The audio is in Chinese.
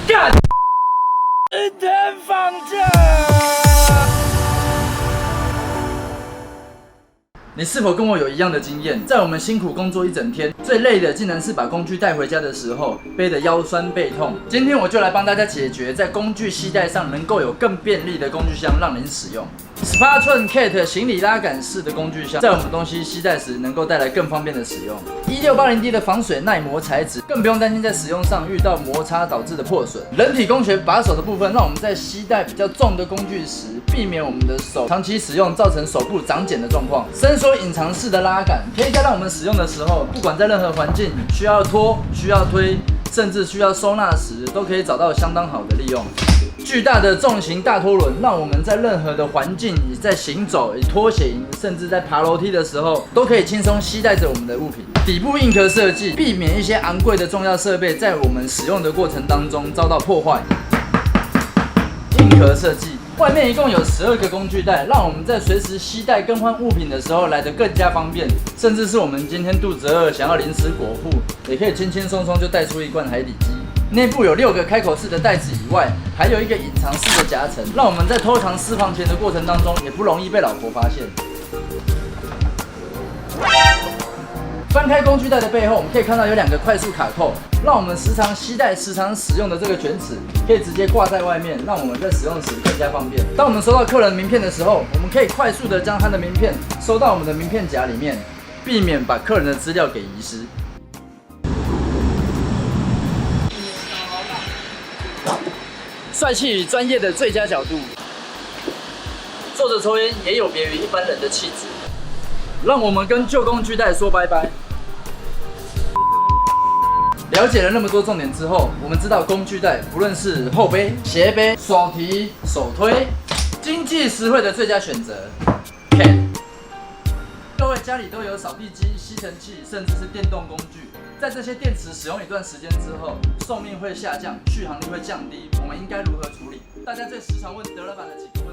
干，1天放假。你是否跟我有一样的经验？在我们辛苦工作一整天，最累的竟然是把工具带回家的时候，背得腰酸背痛。今天我就来帮大家解决，在工具携带上能够有更便利的工具箱让您使用。18寸 Kate 行李拉杆式的工具箱，在我们东西携带时能够带来更方便的使用。1680D 的防水耐磨材质，更不用担心在使用上遇到摩擦导致的破损。人体工学把手的部分，让我们在携带比较重的工具时，避免我们的手长期使用造成手部长茧的状况。伸缩隐藏式的拉杆，可以在让我们使用的时候，不管在任何环境需要拖、需要推，甚至需要收纳时，都可以找到相当好的利用。巨大的重型大拖轮，让我们在任何的环境，在行走、拖鞋，甚至在爬楼梯的时候，都可以轻松携带着我们的物品。底部硬壳设计，避免一些昂贵的重要设备在我们使用的过程当中遭到破坏。硬壳设计，外面一共有12个工具袋，让我们在随时携带更换物品的时候来得更加方便。甚至是我们今天肚子饿，想要临时果腹，也可以轻轻松松就带出一罐海底鸡。内部有6个开口式的袋子以外，还有一个隐藏式的夹层，让我们在偷藏私房钱的过程当中，也不容易被老婆发现。翻开工具袋的背后，我们可以看到有2个快速卡扣，让我们时常携带、时常使用的这个卷尺，可以直接挂在外面，让我们在使用时更加方便。当我们收到客人名片的时候，我们可以快速的将他的名片收到我们的名片夹里面，避免把客人的资料给遗失。帅气与专业的最佳角度，坐着抽烟也有别于一般人的气质。让我们跟旧工具袋说拜拜。了解了那么多重点之后，我们知道工具袋不论是后背、斜背、手提、手推，经济实惠的最佳选择。Kate， 各位家里都有扫地机、吸尘器，甚至是电动工具。在这些电池使用一段时间之后，寿命会下降，续航力会降低，我们应该如何处理？大家最时常问德勒版的几个问题。